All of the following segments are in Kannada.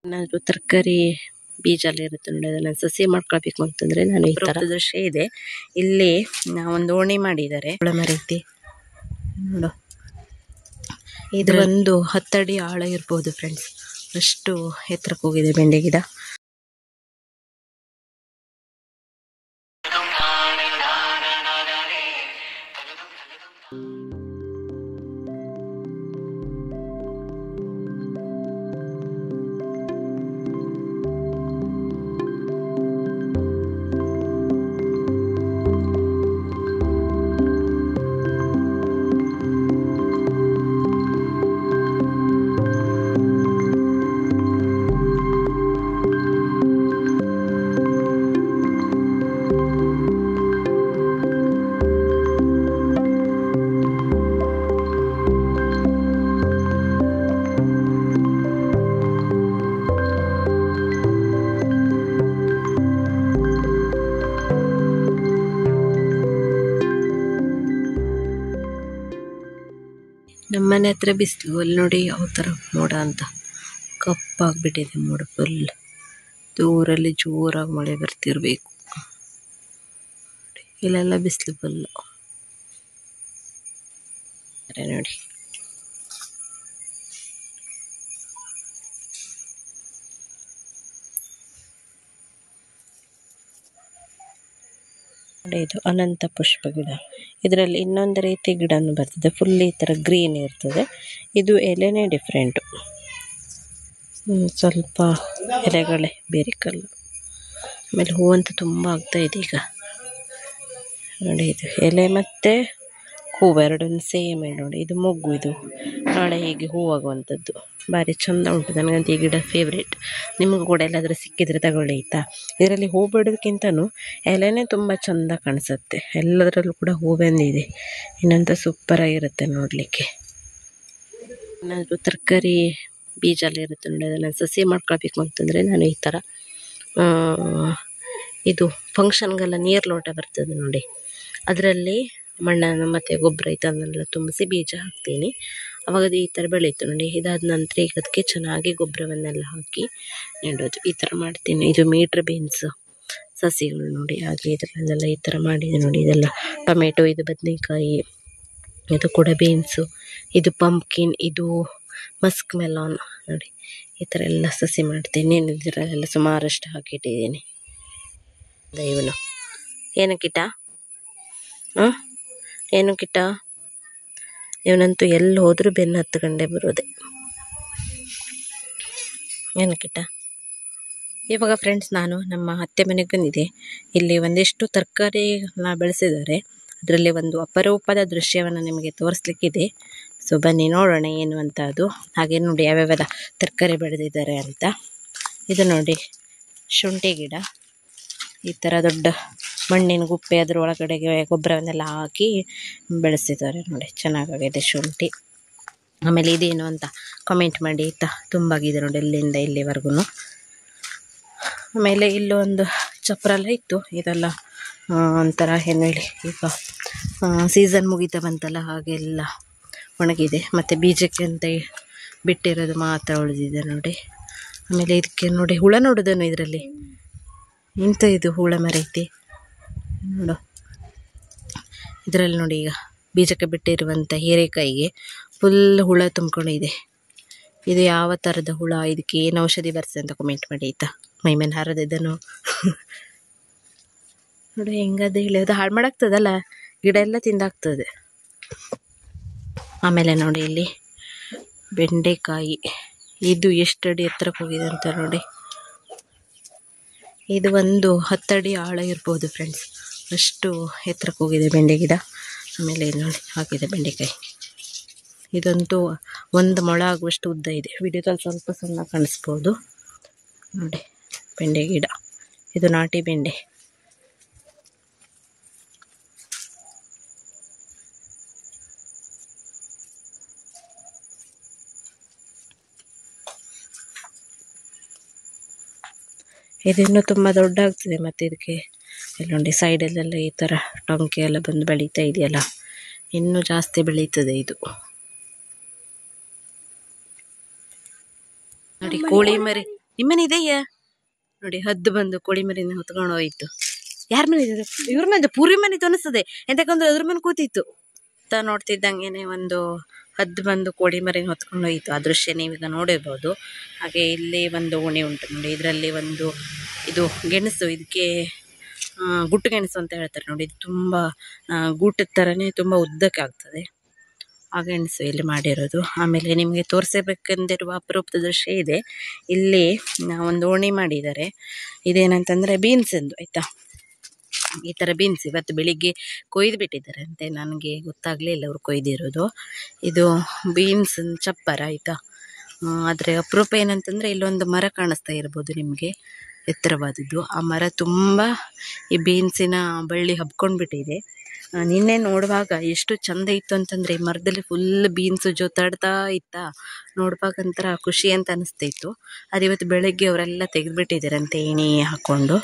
ಏನಾದರೂ ತರಕಾರಿ ಬೀಜ ಎಲ್ಲ ಇರುತ್ತೆ ನೋಡಿ, ಅದನ್ನು ಸಸಿ ಮಾಡ್ಕೊಳ್ಬೇಕು ಅಂತಂದರೆ ನಾನು ಈ ಥರ ದೃಶ್ಯ ಇದೆ. ಇಲ್ಲಿ ಒಂದು ಓಣಿ ಮಾಡಿದ್ದಾರೆ ಮರೀತಿ ನೋಡು. ಇದು ಒಂದು 10 ಅಡಿ ಆಳ ಇರ್ಬೋದು ಫ್ರೆಂಡ್ಸ್, ಅಷ್ಟು ಎತ್ತರಕ್ಕೆ ಹೋಗಿದೆ ಬೆಂಡೆ ಗಿಡ. ನಮ್ಮನೆ ಹತ್ರ ಬಿಸಿಲು, ಅಲ್ಲಿ ನೋಡಿ ಯಾವ ಥರ ಮೋಡ ಅಂತ ಕಪ್ಪಾಗ್ಬಿಟ್ಟಿದೆ ಮೋಡ ಫುಲ್. ದೂರಲ್ಲಿ ಜೋರಾಗಿ ಮಳೆ ಬರ್ತಿರ್ಬೇಕು. ಇಲ್ಲೆಲ್ಲ ಬಿಸಿಲು ಫುಲ್ಲು ನೋಡಿ. ಇದು ಅನಂತ ಪುಷ್ಪ ಗಿಡ. ಇದರಲ್ಲಿ ಇನ್ನೊಂದು ರೀತಿ ಗಿಡನೂ ಬರ್ತದೆ, ಫುಲ್ ಈ ಥರ ಗ್ರೀನ್ ಇರ್ತದೆ. ಇದು ಎಲೆನೇ ಡಿಫ್ರೆಂಟು, ಸ್ವಲ್ಪ ಎಲೆಗಳೇ ಬೇರೆ ಕಲರ್. ಆಮೇಲೆ ಹೂವಂತೂ ತುಂಬ ಆಗ್ತಾ ಇದೆ ಈಗ ನೋಡಿ. ಇದು ಎಲೆ ಮತ್ತು ಹೂವು ಎರಡನ್ನು ಸೇಮ್ ನೋಡಿ. ಇದು ಮೊಗ್ಗು, ಇದು ನಾಳೆ ಹೀಗೆ ಹೂವಾಗುವಂಥದ್ದು. ಭಾರಿ ಚೆಂದ ಉಂಟು, ನನಗಂತೂ ಈ ಗಿಡ ಫೇವ್ರೇಟ್. ನಿಮಗೂ ಕೂಡ ಎಲ್ಲಾದರೂ ಸಿಕ್ಕಿದರೆ ತಗೊಳ್ಳಿ ಆಯಿತಾ. ಇದರಲ್ಲಿ ಹೂ ಬಿಡೋದಕ್ಕಿಂತನೂ ಎಲೆನೇ ತುಂಬ ಚೆಂದ ಕಾಣಿಸುತ್ತೆ. ಎಲ್ಲದರಲ್ಲೂ ಕೂಡ ಹೂ ಬಂದಿದೆ, ಇನ್ನಂತ ಸೂಪರಾಗಿರುತ್ತೆ ನೋಡಲಿಕ್ಕೆ. ಏನಾದರೂ ತರಕಾರಿ ಬೀಜ ಎಲ್ಲ ಇರುತ್ತೆ ನೋಡಿ, ಅದನ್ನು ಸಸಿ ಮಾಡ್ಕೊಳ್ಬೇಕು ಅಂತಂದರೆ ನಾನು ಈ ಥರ ಇದು ಫಂಕ್ಷನ್ಗೆಲ್ಲ ನೀರು ಲೋಟ ಬರ್ತದೆ ನೋಡಿ, ಅದರಲ್ಲಿ ಮಣ್ಣನ್ನು ಮತ್ತು ಗೊಬ್ಬರ ಇದನ್ನೆಲ್ಲ ತುಂಬಿಸಿ ಬೀಜ ಹಾಕ್ತೀನಿ. ಅವಾಗ ಅದು ಈ ಥರ ಬೆಳೀತು ನೋಡಿ. ಇದಾದ ನಂತರ ಈಗ ಅದಕ್ಕೆ ಚೆನ್ನಾಗಿ ಗೊಬ್ಬರವನ್ನೆಲ್ಲ ಹಾಕಿ ನೆಡೋದು, ಈ ಥರ ಮಾಡ್ತೀನಿ. ಇದು ಮೀಟ್ರ್ ಬೀನ್ಸ್ ಸಸಿಗಳು ನೋಡಿ, ಹಾಗೆ ಇದರಲ್ಲೆಲ್ಲ ಈ ಥರ ಮಾಡಿದೆ ನೋಡಿ. ಇದೆಲ್ಲ ಟೊಮೆಟೊ, ಇದು ಬದನೆಕಾಯಿ, ಇದು ಕೂಡ ಬೀನ್ಸು, ಇದು ಪಂಪ್ಕಿನ್, ಇದು ಮಸ್ಕ್ ಮೆಲಾನ್ ನೋಡಿ. ಈ ಥರ ಎಲ್ಲ ಸಸಿ ಮಾಡ್ತೀನಿ. ಇದರಲ್ಲೆಲ್ಲ ಸುಮಾರಷ್ಟು ಹಾಕಿಟ್ಟಿದ್ದೀನಿ. ಇವನು ಏನು ಕಿಟ, ಏನು ಕಿಟ, ಇವನಂತೂ ಎಲ್ಲಿ ಹೋದರೂ ಬೆನ್ನು ಹತ್ಕೊಂಡೇ ಬರೋದೆ. ಏನು ಕಿಟ. ಇವಾಗ ಫ್ರೆಂಡ್ಸ್ ನಾನು ನಮ್ಮ ಅತ್ತೆ ಮನೆಗೆ ಬಂದಿದೆ. ಇಲ್ಲಿ ಒಂದಿಷ್ಟು ತರಕಾರಿನ ಬೆಳೆಸಿದ್ದಾರೆ. ಅದರಲ್ಲಿ ಒಂದು ಅಪರೂಪದ ದೃಶ್ಯವನ್ನು ನಿಮಗೆ ತೋರಿಸ್ಲಿಕ್ಕಿದೆ. ಸೊ ಬನ್ನಿ ನೋಡೋಣ ಏನು ಅಂತ. ಅದು ಹಾಗೆ ನೋಡಿ ಯಾವ್ಯಾವೆಲ್ಲ ತರಕಾರಿ ಬೆಳೆದಿದ್ದಾರೆ ಅಂತ. ಇದು ನೋಡಿ ಶುಂಠಿ ಗಿಡ, ಈ ಥರ ದೊಡ್ಡ ಮಣ್ಣಿನ ಗುಪ್ಪೆ, ಅದರ ಒಳಗಡೆಗೆ ಗೊಬ್ಬರವನ್ನೆಲ್ಲ ಹಾಕಿ ಬೆಳೆಸಿದ್ದಾರೆ ನೋಡಿ. ಚೆನ್ನಾಗಿದೆ ಶುಂಠಿ. ಆಮೇಲೆ ಇದೇನು ಅಂತ ಕಮೆಂಟ್ ಮಾಡಿ ಆಯಿತಾ. ತುಂಬಾಗಿದೆ ನೋಡಿ ಇಲ್ಲಿಂದ ಇಲ್ಲಿವರೆಗೂ. ಆಮೇಲೆ ಇಲ್ಲೊಂದು ಚಪ್ರ ಇತ್ತು, ಇದೆಲ್ಲ ಒಂಥರ ಏನು ಹೇಳಿ, ಈಗ ಸೀಸನ್ ಮುಗಿತಾ ಬಂತಲ್ಲ ಹಾಗೆಲ್ಲ ಒಣಗಿದೆ. ಮತ್ತು ಬೀಜಕ್ಕೆ ಅಂತ ಬಿಟ್ಟಿರೋದು ಮಾತ್ರ ಉಳಿದಿದೆ ನೋಡಿ. ಆಮೇಲೆ ಇದಕ್ಕೆ ನೋಡಿ ಹುಳ ನೋಡೋದನ್ನು ಇದರಲ್ಲಿ ಇಂಥ ಇದು ಹುಳ ಮರೀತಿ ನೋಡು. ಇದರಲ್ಲಿ ನೋಡಿ ಈಗ ಬೀಜಕ್ಕೆ ಬಿಟ್ಟಿರುವಂಥ ಹೀರೆಕಾಯಿಗೆ ಫುಲ್ ಹುಳ ತುಂಬ್ಕೊಂಡಿದೆ. ಇದು ಯಾವ ಥರದ ಹುಳ, ಇದಕ್ಕೆ ಏನು ಔಷಧಿ ಬರ್ತದೆ ಅಂತ ಕಮೆಂಟ್ ಮಾಡಿ ಆಯಿತಾ. ಮೈಮೇಲೆ ಹರಿದಿದ್ದನು ನೋಡಿ ಹೆಂಗದು ಹೇಳಿ. ಅದು ಹಾಳು ಮಾಡಾಗ್ತದಲ್ಲ, ಗಿಡ ಎಲ್ಲ ತಿಂದಾಗ್ತದೆ. ಆಮೇಲೆ ನೋಡಿ ಇಲ್ಲಿ ಬೆಂಡೆಕಾಯಿ, ಇದು ಎಷ್ಟು ಅಡಿ ಎತ್ತರಕ್ಕೆ ಹೋಗಿದೆ ಅಂತ ನೋಡಿ. ಇದು ಒಂದು 10 ಅಡಿ ಆಳ ಇರ್ಬೋದು ಫ್ರೆಂಡ್ಸ್, ಅಷ್ಟು ಎತ್ತರಕ್ಕೆ ಹೋಗಿದೆ ಬೆಂಡೆ ಗಿಡ. ಆಮೇಲೆ ನೋಡಿ ಹಾಕಿದೆ ಬೆಂಡೆಕಾಯಿ. ಇದಂತೂ 1 ಮೊಳ ಆಗುವಷ್ಟು ಉದ್ದ ಇದೆ. ವಿಡಿಯೋದಲ್ಲಿ ಸ್ವಲ್ಪ ಸಣ್ಣ ಕಾಣಿಸ್ಬೋದು ನೋಡಿ ಬೆಂಡೆ ಗಿಡ. ಇದು ನಾಟಿ ಬೆಂಡೆ. ಇದಿನ್ನೂ ತುಂಬ ದೊಡ್ಡ ಆಗ್ತದೆ. ಮತ್ತು ಇದಕ್ಕೆ ಇಲ್ಲಿ ನೋಡಿ ಸೈಡಲ್ಲೆಲ್ಲ ಈ ಥರ ಟೊಂಕೆ ಎಲ್ಲ ಬಂದು ಬೆಳೀತಾ ಇದೆಯಲ್ಲ, ಇನ್ನೂ ಜಾಸ್ತಿ ಬೆಳೀತದೆ ಇದು ನೋಡಿ. ಕೋಳಿ ಮರಿ ನಿಮ್ಮನೆ ಇದೆಯಾ ನೋಡಿ, ಹದ್ದು ಬಂದು ಕೋಳಿ ಮರಿನ ಹೊತ್ಕೊಂಡು ಹೋಯ್ತು. ಯಾರ ಮನೆ ಇದೆ? ಇವ್ರ ಮನೆ, ಪೂರ್ವಿ ಮನೆ ಅನಿಸ್ತದೆ. ಎಂತಕ್ಕಂದ್ರೆ ಅದ್ರ ಮನೆ ಕೂತಿತ್ತು. ನೋಡ್ತಿದ್ದಂಗೆನೆ ಒಂದು ಹದ್ದು ಬಂದು ಕೋಳಿ ಮರಿನ ಹೊತ್ಕೊಂಡು ಹೋಯ್ತು. ಆ ದೃಶ್ಯ ನೀವೀಗ ನೋಡಿರ್ಬೋದು. ಹಾಗೆ ಇಲ್ಲಿ ಒಂದು ಓಣಿ ಉಂಟು ನೋಡಿ. ಇದರಲ್ಲಿ ಒಂದು ಇದು ಗೆಣಸು, ಇದಕ್ಕೆ ಗುಟ್ಟು ಗೆಣಸು ಅಂತ ಹೇಳ್ತಾರೆ ನೋಡಿ. ಇದು ತುಂಬ ಗೂಟದ ಥರನೇ ತುಂಬ ಉದ್ದಕ್ಕೆ ಆಗ್ತದೆ. ಆ ಗೆಣಸು ಇಲ್ಲಿ ಮಾಡಿರೋದು. ಆಮೇಲೆ ನಿಮಗೆ ತೋರಿಸಬೇಕೆಂದಿರುವ ಅಪರೂಪದ ದೃಶ್ಯ ಇದೆ. ಇಲ್ಲಿ ಒಂದು ಓಣಿ ಮಾಡಿದ್ದಾರೆ. ಇದೇನಂತಂದರೆ ಬೀನ್ಸ್ ಎಂದು, ಆಯಿತಾ. ಈ ಥರ ಬೀನ್ಸ್ ಇವತ್ತು ಬೆಳಿಗ್ಗೆ ಕೊಯ್ದು ಬಿಟ್ಟಿದ್ದಾರೆ ಅಂತೆ. ನನಗೆ ಗೊತ್ತಾಗಲಿಲ್ಲ ಅವರು ಕೊಯ್ದಿರೋದು. ಇದು ಬೀನ್ಸ್ ಚಪ್ಪರ, ಆಯಿತಾ. ಆದರೆ ಅಪರೂಪ ಏನಂತಂದರೆ ಇಲ್ಲೊಂದು ಮರ ಕಾಣಿಸ್ತಾ ಇರ್ಬೋದು ನಿಮಗೆ, ಎತ್ತರವಾದದ್ದು. ಆ ಮರ ತುಂಬ ಈ ಬೀನ್ಸಿನ ಬಳ್ಳಿ ಹಬ್ಕೊಂಡು ಬಿಟ್ಟಿದೆ. ನಿನ್ನೆ ನೋಡುವಾಗ ಎಷ್ಟು ಚಂದ ಇತ್ತು ಅಂತಂದರೆ, ಈ ಮರದಲ್ಲಿ ಫುಲ್ ಬೀನ್ಸು ಜೊತಾಡ್ತಾ ಇತ್ತಾ, ನೋಡುವಾಗ ಒಂಥರ ಖುಷಿ ಅಂತ ಅನಿಸ್ತಾ ಇತ್ತು. ಅದು ಇವತ್ತು ಬೆಳಗ್ಗೆ ಅವರೆಲ್ಲ ತೆಗೆದುಬಿಟ್ಟಿದ್ದಾರಂತೆ ಏಣಿ ಹಾಕ್ಕೊಂಡು.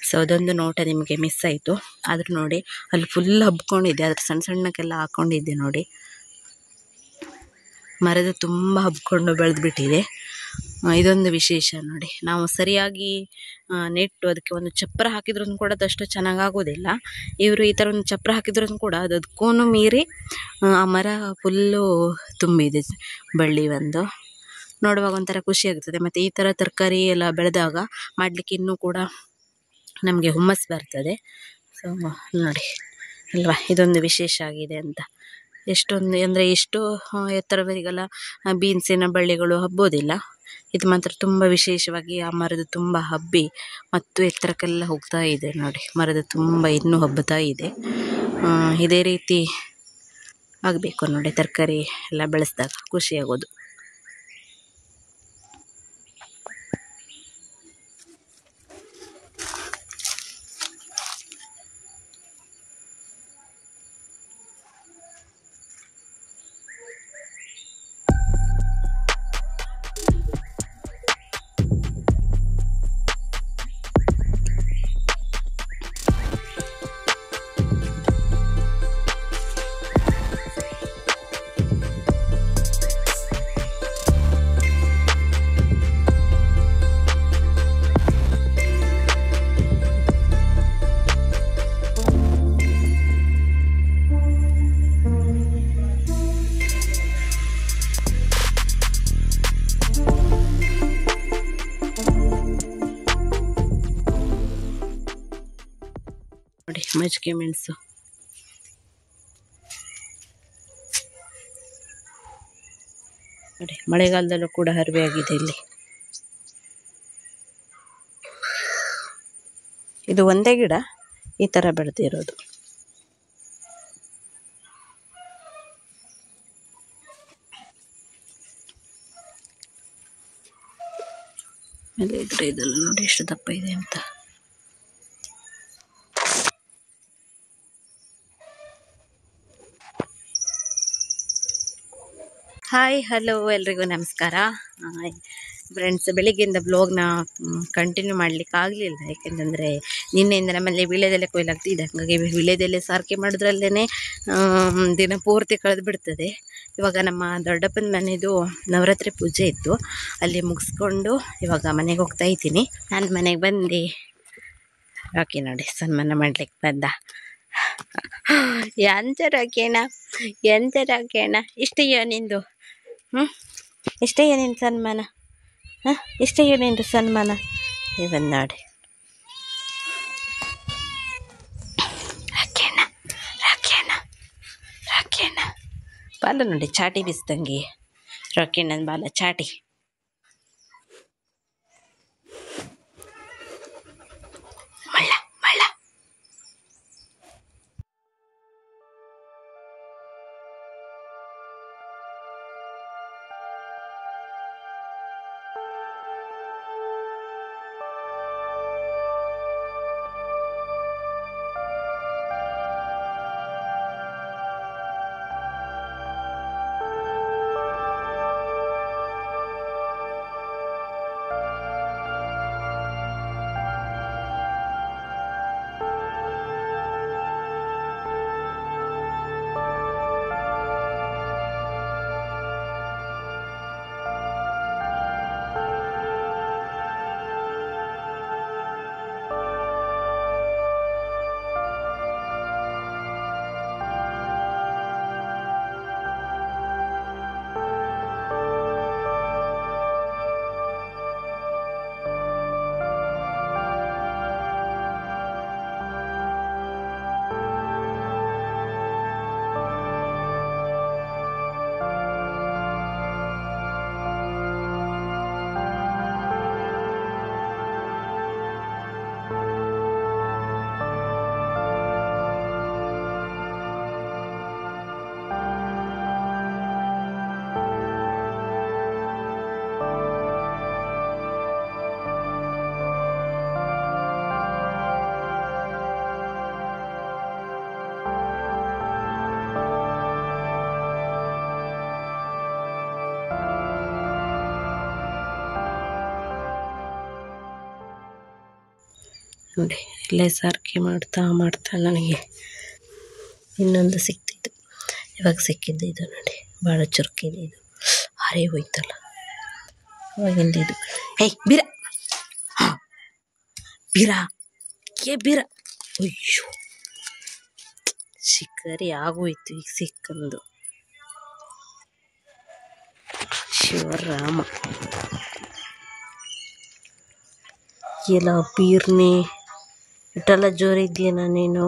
ಸೊ ಅದೊಂದು ನೋಟ ನಿಮಗೆ ಮಿಸ್ ಆಯಿತು. ಆದರೂ ನೋಡಿ ಅಲ್ಲಿ ಫುಲ್ ಹಬ್ಕೊಂಡಿದೆ. ಅದ್ರ ಸಣ್ಣ ಸಣ್ಣಕ್ಕೆಲ್ಲ ಹಾಕ್ಕೊಂಡಿದ್ದೆ ನೋಡಿ. ಮರದ ತುಂಬ ಹಬ್ಕೊಂಡು ಬೆಳೆದ್ಬಿಟ್ಟಿದೆ. ಇದೊಂದು ವಿಶೇಷ ನೋಡಿ. ನಾವು ಸರಿಯಾಗಿ ನೆಟ್ಟು ಅದಕ್ಕೆ ಒಂದು ಚಪ್ಪರ ಹಾಕಿದ್ರೂ ಕೂಡ ಅದಷ್ಟು ಚೆನ್ನಾಗಾಗೋದಿಲ್ಲ. ಇವರು ಈ ಥರ ಒಂದು ಚಪ್ಪರ ಹಾಕಿದ್ರೂ ಕೂಡ ಅದಕ್ಕೂ ಮೀರಿ ಆ ಮರ ಫುಲ್ಲು ತುಂಬಿದೆ ಬಳ್ಳಿ ಒಂದು. ನೋಡುವಾಗ ಒಂಥರ ಖುಷಿ ಆಗ್ತದೆ. ಮತ್ತು ಈ ಥರ ತರಕಾರಿ ಎಲ್ಲ ಬೆಳೆದಾಗ ಮಾಡಲಿಕ್ಕೆ ಇನ್ನೂ ಕೂಡ ನಮಗೆ ಹುಮ್ಮಸ್ಸು ಬರ್ತದೆ. ಸೊ ನೋಡಿ ಅಲ್ವಾ, ಇದೊಂದು ವಿಶೇಷ ಆಗಿದೆ ಅಂತ. ಎಷ್ಟೊಂದು ಅಂದರೆ ಎಷ್ಟು ಎತ್ತರವರೆಗೆಲ್ಲ ಬೀನ್ಸಿನ ಬಳ್ಳಿಗಳು ಹಬ್ಬೋದಿಲ್ಲ. ಇದು ಮಾತ್ರ ತುಂಬ ವಿಶೇಷವಾಗಿ ಆ ಮರದ ತುಂಬ ಹಬ್ಬಿ ಮತ್ತು ಎತ್ತರಕ್ಕೆಲ್ಲ ಹೋಗ್ತಾ ಇದೆ ನೋಡಿ. ಮರದ ತುಂಬ ಇನ್ನೂ ಹಬ್ಬುತ್ತಾ ಇದೆ. ಇದೇ ರೀತಿ ಆಗಬೇಕು ನೋಡಿ, ತರಕಾರಿ ಎಲ್ಲ ಬೆಳೆಸಿದಾಗ ಖುಷಿಯಾಗೋದು. ನೋಡಿ ಮಜ್ಜಿಗೆ ಮೆಣಸು ನೋಡಿ, ಮಳೆಗಾಲದಲ್ಲೂ ಕೂಡ ಹರಿವೆ ಆಗಿದೆ ಇಲ್ಲಿ. ಇದು ಒಂದೇ ಗಿಡ ಈ ಥರ ಬೆಳೆದಿರೋದು. ಆಮೇಲೆ ಇದೆಲ್ಲ ನೋಡಿ ಎಷ್ಟು ದಪ್ಪ ಇದೆ ಅಂತ. ಹಾಯ್, ಹಲೋ, ಎಲ್ರಿಗೂ ನಮಸ್ಕಾರ ಫ್ರೆಂಡ್ಸ್. ಬೆಳಿಗ್ಗೆಯಿಂದ ಬ್ಲಾಗ್ನ ಕಂಟಿನ್ಯೂ ಮಾಡಲಿಕ್ಕೆ ಆಗಲಿಲ್ಲ. ಯಾಕೆಂತಂದರೆ ನಿನ್ನೆಯಿಂದ ನಮ್ಮಲ್ಲಿ ವೀಳ್ಯದೆಲೆ ಕೊಯ್ಲಾಗ್ತಿದೆ. ಹಾಗಾಗಿ ವೀಳ್ಯದೆಲೆ ಸಾರಿಕೆ ಮಾಡೋದ್ರಲ್ಲೇ ದಿನ ಪೂರ್ತಿ ಕಳೆದು ಬಿಡ್ತದೆ. ಇವಾಗ ನಮ್ಮ ದೊಡ್ಡಪ್ಪನ ಮನೆಯದು ನವರಾತ್ರಿ ಪೂಜೆ ಇತ್ತು, ಅಲ್ಲಿ ಮುಗಿಸ್ಕೊಂಡು ಇವಾಗ ಮನೆಗೆ ಹೋಗ್ತಾ ಇದ್ದೀನಿ. ನಾನು ಮನೆಗೆ ಬಂದು ರಾಕಿ ನೋಡಿ ಸನ್ಮಾನ ಮಾಡ್ಲಿಕ್ಕೆ ಬಂದ. ಎಂತ ರಾಕೇಣ ಇಷ್ಟಯ್ಯ ನಿಂದು? ಇಷ್ಟಯ್ಯ ನಿನ್ನ ಸನ್ಮಾನ? ಇಷ್ಟಯ್ಯ ನಿಂದು ಸನ್ಮಾನ? ಬಂದು ನೋಡಿ ರಾಕೇಣ ಬಾಲ ನೋಡಿ, ಚಾಟಿ ಬಿಸ್ದಂಗೆ ರಾಕೇಣ್ಣನ ಬಾಲ ಚಾಟಿ. ನೋಡಿ ಇಲ್ಲೇ ಸಾರಿಗೆ ಮಾಡ್ತಾ ಮಾಡ್ತಾ ನನಗೆ ಇನ್ನೊಂದು ಸಿಕ್ತಿತ್ತು. ಇವಾಗ ಸಿಕ್ಕಿದ್ದು ಇದು ನೋಡಿ, ಭಾಳ ಚುರುಕಿದೆ ಇದು. ಹಾರೇ ಹೋಯ್ತಲ್ಲ ಅವಾಗಿಂದ ಇದು. ಹೇಯ್ ಬೀರ, ಬೀರ ಬೀರ. ಅಯ್ಯೋ ಶಿಕಾರಿ ಆಗೋಯ್ತು ಈಗ ಸಿಕ್ಕಂದು. ಶಿವರಾಮ ಎಲ್ಲ ಬೀರ್ನಿ ಇಟ್ಟೆಲ್ಲ ಜೋರಿದ್ಯೇನ ನೀನು.